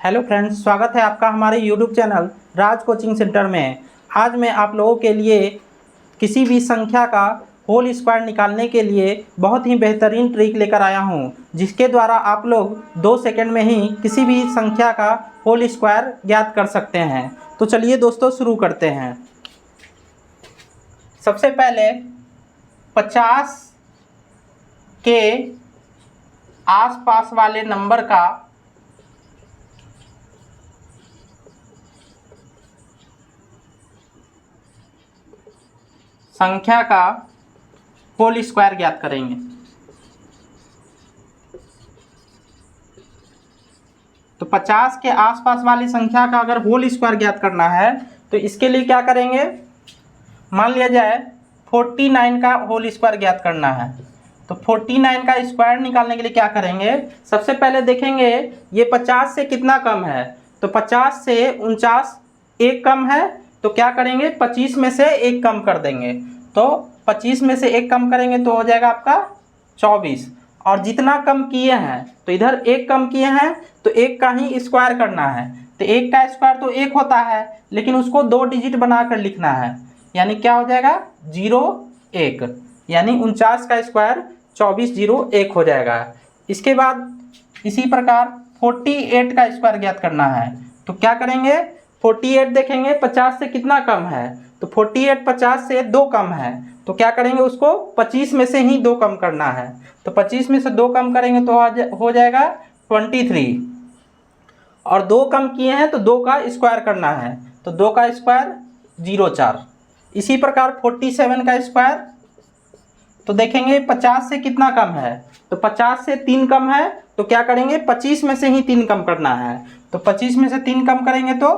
Hello friends, स्वागत है आपका हमारे यूट्यूब चैनल राज कोचिंग सेंटर में। आज मैं आप लोगों के लिए किसी भी संख्या का होल स्क्वायर निकालने के लिए बहुत ही बेहतरीन ट्रिक लेकर आया हूं, जिसके द्वारा आप लोग 2 सेकंड में ही किसी भी संख्या का होल स्क्वायर ज्ञात कर सकते हैं। तो चलिए दोस्तों शुरू करते हैं। सबसे पहले 50 के आसपास वाले नंबर का संख्या का होल स्क्वायर ज्ञात करेंगे। तो 50 के आसपास वाली संख्या का अगर होल स्क्वायर ज्ञात करना है तो इसके लिए क्या करेंगे, मान लिया जाए 49 का होल स्क्वायर ज्ञात करना है। तो 49 का स्क्वायर निकालने के लिए क्या करेंगे, सबसे पहले देखेंगे ये 50 से कितना कम है। तो 50 से 49 एक कम है, तो क्या करेंगे 25 में से एक कम कर देंगे। तो 25 में से एक कम करेंगे तो हो जाएगा आपका 24। और जितना कम किए हैं तो इधर एक कम किए हैं तो एक का ही स्क्वायर करना है। तो एक का स्क्वायर तो एक होता है, लेकिन उसको 2 डिजिट बनाकर लिखना है। यानी क्या हो जाएगा 0 1, यानी 49 का स्क्वायर 24 0 1 हो जाएगा। इसके बाद इसी प्रकार 48 का स्क्वायर ज्ञात करना है। तो क्या करेंगे 48 देखेंगे 50 से कितना कम है। तो 48 50 से 2 कम है, तो क्या करेंगे उसको 25 में से ही 2 कम करना है। तो 25 में से 2 कम करेंगे तो हो जाएगा 23। और 2 कम किए हैं तो 2 का स्क्वायर करना है। तो 2 का स्क्वायर 04। इसी प्रकार 47 का स्क्वायर, तो देखेंगे 50 से कितना कम है। तो 50 से 3 कम है, तो क्या करेंगे 25 में से ही 3 कम करना है। तो 25 में से 3 कम करेंगे तो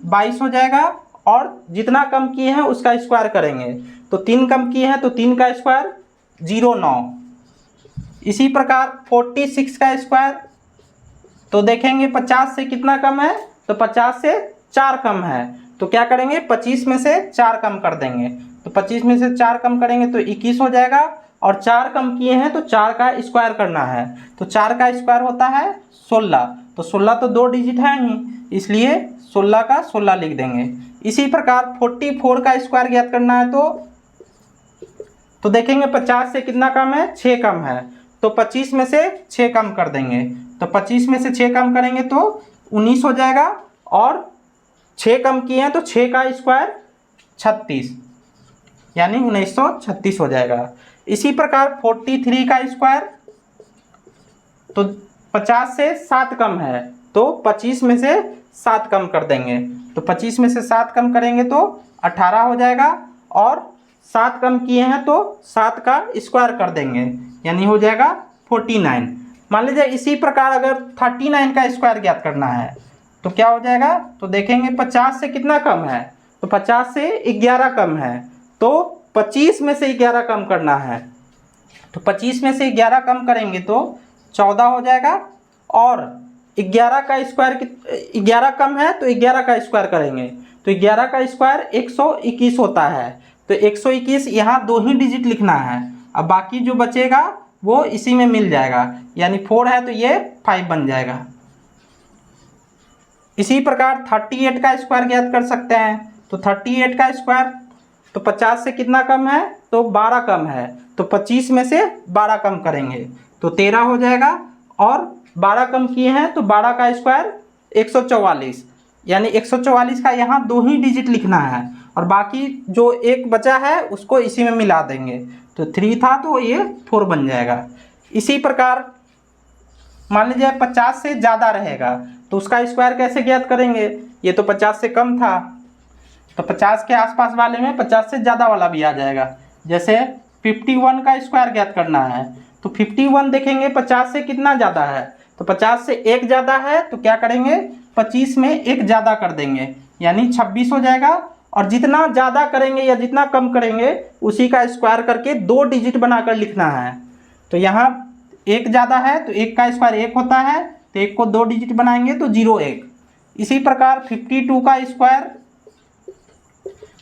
22 हो जाएगा। और जितना कम किए हैं उसका स्क्वायर करेंगे। तो 3 कम किए हैं तो 3 का स्क्वायर 09। इसी प्रकार 46 का स्क्वायर, तो देखेंगे 50 से कितना कम है। तो 50 से 4 कम है, तो क्या करेंगे 25 में से 4 कम कर देंगे। तो 25 में से 4 कम करेंगे तो 21 हो जाएगा। और 4 कम किए हैं तो 4 का स्क्वायर करना है। तो 4 का स्क्वायर होता है 16। तो 16 तो 2 डिजिट है ही, इसलिए 16 का 16 लिख देंगे। इसी प्रकार 44 का स्क्वायर ज्ञात करना है। तो देखेंगे 50 से कितना कम है 6 कम है, तो 25 में से 6 कम कर देंगे। तो 25 में से 6 कम करेंगे तो 19 हो जाएगा। और 6 कम किए हैं तो 6 का स्क्वायर 36, यानी 1936 हो जाएगा। इसी प्रकार 43 का स्क्वायर, तो 50 से 7 कम है, तो 25 में से 7 कम कर देंगे। तो 25 में से 7 कम करेंगे तो 18 हो जाएगा। और 7 कम किए हैं तो 7 का स्क्वायर कर देंगे, यानी हो जाएगा 49। मान लीजिए इसी प्रकार अगर 39 का स्क्वायर ज्ञात करना है तो क्या हो जाएगा। तो देखेंगे 50 से कितना कम है। तो 50 से 11 कम है, तो 25 में से 11 कम करना है। तो 25 में से 11 कम करेंगे तो 14 हो जाएगा। और 11 का स्क्वायर 11 कम है तो 11 का स्क्वायर करेंगे। तो 11 का स्क्वायर 121 होता है। तो 121 यहाँ 2 ही डिजिट लिखना है। अब बाकी जो बचेगा वो इसी में मिल जाएगा, यानी 4 है तो ये 5 बन जाएगा। इसी प्रकार 38 का स्क्वायर ज्ञात कर सकते हैं। तो 38 का स्क्वायर, तो 50 से कितना कम है तो 12 कम है, तो 25 में से 12 कम करेंगे तो 13 हो जाएगा। और 12 कम किए हैं तो 12 का स्क्वायर 144, यानी 144 का यहाँ 2 ही डिजिट लिखना है। और बाकी जो एक बचा है उसको इसी में मिला देंगे। तो 3 था तो ये 4 बन जाएगा। इसी प्रकार मान लीजिए 50 से ज़्यादा रहेगा तो उसका स्क्वायर कैसे ज्ञात करेंगे। ये तो 50 से कम था, तो 50 के आसपास वाले में 50 से ज़्यादा वाला भी आ जाएगा। जैसे 51 का स्क्वायर ज्ञात करना है। तो 51 देखेंगे 50 से कितना ज़्यादा है। तो 50 से 1 ज़्यादा है, तो क्या करेंगे 25 में 1 ज़्यादा कर देंगे, यानी 26 हो जाएगा। और जितना ज़्यादा करेंगे या जितना कम करेंगे उसी का स्क्वायर करके 2 डिजिट बनाकर लिखना है। तो यहाँ 1 ज़्यादा है तो 1 का स्क्वायर 1 होता है, तो 1 को 2 डिजिट बनाएंगे तो 01। इसी प्रकार 52 का स्क्वायर,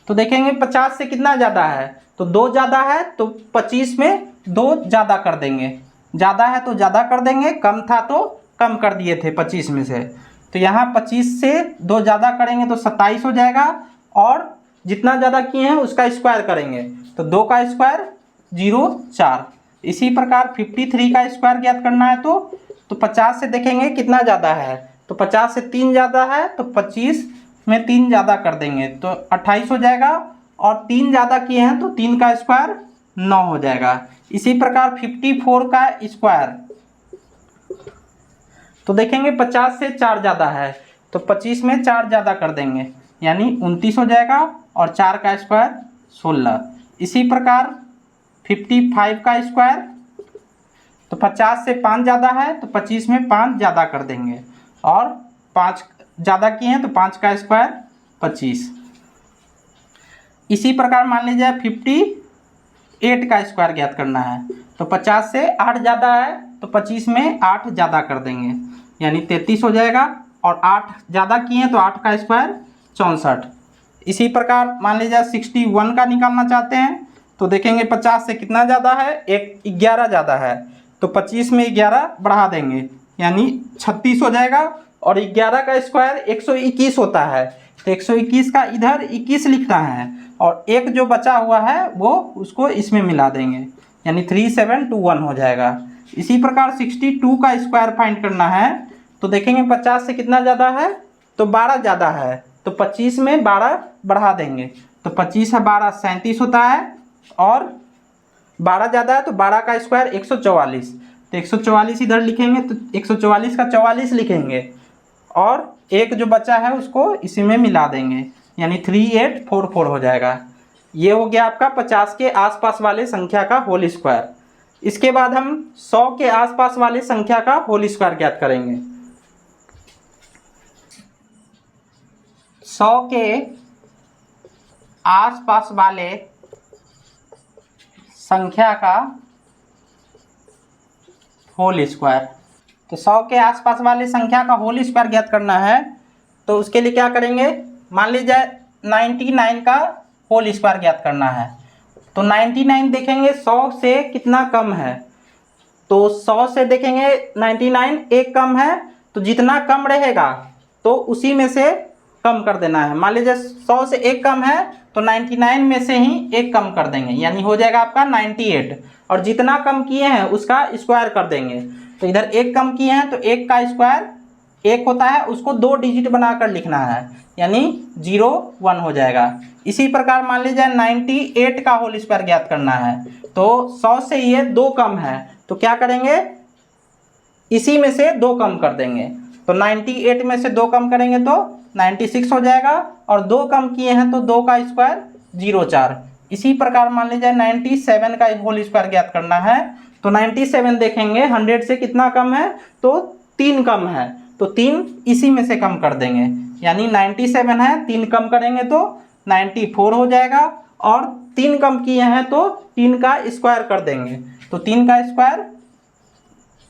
तो देखेंगे 50 से कितना ज़्यादा है। तो 2 ज़्यादा है तो 25 में 2 ज़्यादा कर देंगे। ज़्यादा है तो ज़्यादा कर देंगे, कम था तो कम कर दिए थे 25 में से। तो यहाँ 25 से 2 ज़्यादा करेंगे तो 27 हो जाएगा, और जितना ज़्यादा किए हैं उसका स्क्वायर करेंगे तो 2 का स्क्वायर 0 4। इसी प्रकार 53 का स्क्वायर ज्ञात करना है तो 50 से देखेंगे कितना ज़्यादा है, तो 50 से 3 ज़्यादा है तो 25 में 3 ज़्यादा कर देंगे तो 28 हो जाएगा, और 3 ज़्यादा किए हैं तो 3 का स्क्वायर 9 हो जाएगा। इसी प्रकार 54 का स्क्वायर तो देखेंगे 50 से 4 ज़्यादा है तो 25 में 4 ज़्यादा कर देंगे यानी 29 हो जाएगा, और 4 का स्क्वायर 16। इसी प्रकार 55 का स्क्वायर तो 50 से 5 ज़्यादा है तो 25 में 5 ज़्यादा कर देंगे, और 5 ज़्यादा किए हैं तो 5 का स्क्वायर 25। इसी प्रकार मान लीजिए 58 का स्क्वायर ज्ञात करना है तो 50 से 8 ज़्यादा है तो 25 में 8 ज़्यादा कर देंगे यानी 33 हो जाएगा, और 8 ज़्यादा किए हैं तो 8 का स्क्वायर 64। इसी प्रकार मान लीजिए 61 का निकालना चाहते हैं तो देखेंगे 50 से कितना ज़्यादा है, 11 ज़्यादा है तो 25 में 11 बढ़ा देंगे यानी 36 हो जाएगा, और 11 का स्क्वायर 121 होता है तो 121 का इधर 21 लिखना है, और एक जो बचा हुआ है वो उसको इसमें मिला देंगे यानी 3721 हो जाएगा। इसी प्रकार 62 का स्क्वायर फाइंड करना है तो देखेंगे 50 से कितना ज़्यादा है तो 12 ज़्यादा है तो 25 में 12 बढ़ा देंगे तो 25 है 12 37 होता है, और 12 ज़्यादा है तो 12 का स्क्वायर 144 तो 144 इधर लिखेंगे तो 144 का 44 लिखेंगे, और एक जो बचा है उसको इसी में मिला देंगे यानी 3844 हो जाएगा। ये हो गया आपका 50 के आसपास वाले संख्या का होल स्क्वायर। इसके बाद हम 100 के आसपास वाले संख्या का होल स्क्वायर ज्ञात करेंगे। 100 के आसपास वाले संख्या का होल स्क्वायर, तो 100 के आसपास वाले संख्या का होल स्क्वायर ज्ञात करना है तो उसके लिए क्या करेंगे, मान लीजिए 99 का होल स्क्वायर ज्ञात करना है तो 99 देखेंगे 100 से कितना कम है, तो 100 से देखेंगे 99 एक कम है तो जितना कम रहेगा तो उसी में से कम कर देना है। मान लीजिए 100 से एक कम है तो 99 में से ही एक कम कर देंगे यानी हो जाएगा आपका 98, और जितना कम किए हैं उसका स्क्वायर कर देंगे तो इधर एक कम किए हैं तो एक का स्क्वायर एक होता है, उसको 2 डिजिट बनाकर लिखना है यानी 01 हो जाएगा। इसी प्रकार मान लीजिए 98 का होल स्क्वायर ज्ञात करना है तो 100 से ये 2 कम है तो क्या करेंगे, इसी में से 2 कम कर देंगे तो 98 में से 2 कम करेंगे तो 96 हो जाएगा, और 2 कम किए हैं तो 2 का स्क्वायर 04। इसी प्रकार मान लीजिए 97 का होल स्क्वायर ज्ञात करना है तो 97 देखेंगे 100 से कितना कम है तो 3 कम है तो 3 इसी में से कम कर देंगे यानी 97 है 3 कम करेंगे तो 94 हो जाएगा, और 3 कम किए हैं तो 3 का स्क्वायर कर देंगे तो 3 का स्क्वायर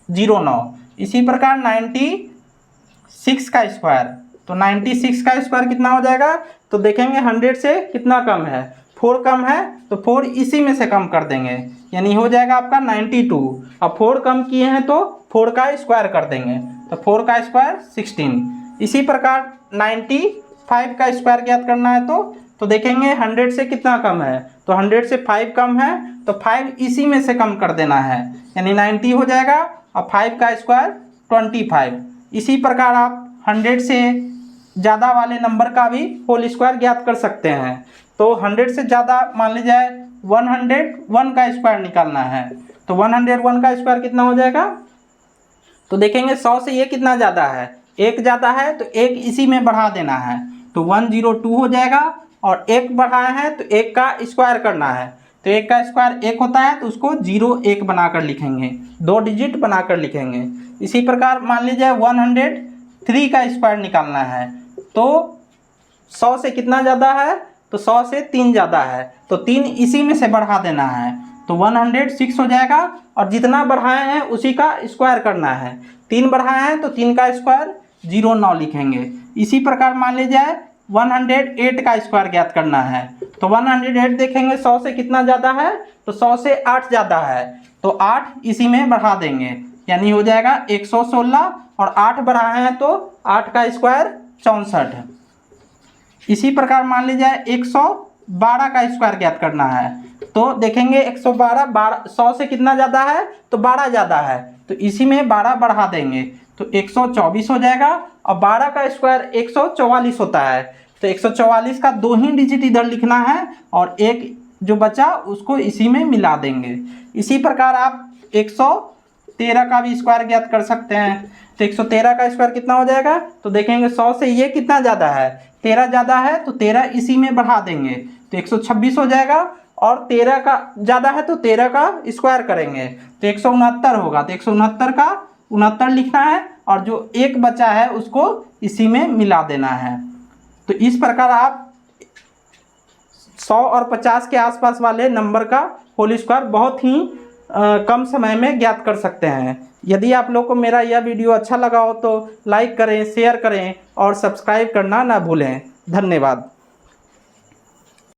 09। इसी प्रकार 96 का स्क्वायर, तो 96 का स्क्वायर कितना हो जाएगा तो देखेंगे 100 से कितना कम है 4 कम है तो 4 इसी में से कम कर देंगे यानी हो जाएगा आपका 92, अब 4 कम किए हैं तो 4 का स्क्वायर कर देंगे तो 4 का स्क्वायर 16। इसी प्रकार 95 का स्क्वायर ज्ञात करना है तो देखेंगे 100 से कितना कम है तो 100 से 5 कम है तो 5 इसी में से कम कर देना है यानी 90 हो जाएगा, और 5 का स्क्वायर 25। इसी प्रकार आप 100 से ज़्यादा वाले नंबर का भी होल स्क्वायर ज्ञात कर सकते हैं तो 100 से ज़्यादा मान लीजिए 101 का स्क्वायर निकालना है तो 101 का स्क्वायर कितना हो जाएगा, तो देखेंगे 100 से ये कितना ज़्यादा है, एक ज़्यादा है तो एक इसी में बढ़ा देना है तो 102 हो जाएगा, और एक बढ़ाए हैं तो एक का स्क्वायर करना है तो एक का स्क्वायर एक होता है तो उसको 01 बनाकर लिखेंगे, 2 डिजिट बनाकर लिखेंगे। इसी प्रकार मान लीजिए 103 का स्क्वायर निकालना है तो 100 से कितना ज़्यादा है तो 100 से 3 ज़्यादा है तो 3 इसी में से बढ़ा देना है तो 106 हो जाएगा, और जितना बढ़ाए हैं उसी का स्क्वायर करना है, 3 बढ़ाए हैं तो 3 का स्क्वायर 09 लिखेंगे। इसी प्रकार मान लीजिए 108 का स्क्वायर ज्ञात करना है तो 108 देखेंगे 100 से कितना ज़्यादा है तो 100 से 8 ज़्यादा है तो 8 इसी में बढ़ा देंगे यानी हो जाएगा 116, और 8 बढ़ाए हैं तो 8 का स्क्वायर 64। इसी प्रकार मान लीजिए 112 का स्क्वायर ज्ञात करना है, तो देखेंगे 112 100 से कितना ज़्यादा है तो 12 ज़्यादा है, तो इसी में 12 बढ़ा देंगे तो 124 हो जाएगा। और 12 का स्क्वायर 144 होता है, तो 144 का 2 ही डिजिट इधर लिखना है और एक जो बचा उसको इसी में मिला देंगे। इसी प्रकार आप 113 का भी स्क्वायर ज्ञात कर सकते हैं। तो 113 का स्क्वायर कितना हो जाएगा, तो देखेंगे 100 से ये कितना ज़्यादा है, 13 ज़्यादा है, तो 13 इसी में बढ़ा देंगे तो 126 हो जाएगा। और 13 का ज़्यादा है तो 13 का स्क्वायर करेंगे तो 169 होगा, तो 169 का 69 लिखना है और जो एक बचा है उसको इसी में मिला देना है। तो इस प्रकार आप 100 और 50 के आसपास वाले नंबर का होल स्क्वायर बहुत ही कम समय में ज्ञात कर सकते हैं। यदि आप लोग को मेरा यह वीडियो अच्छा लगा हो तो लाइक करें, शेयर करें और सब्सक्राइब करना ना भूलें। धन्यवाद।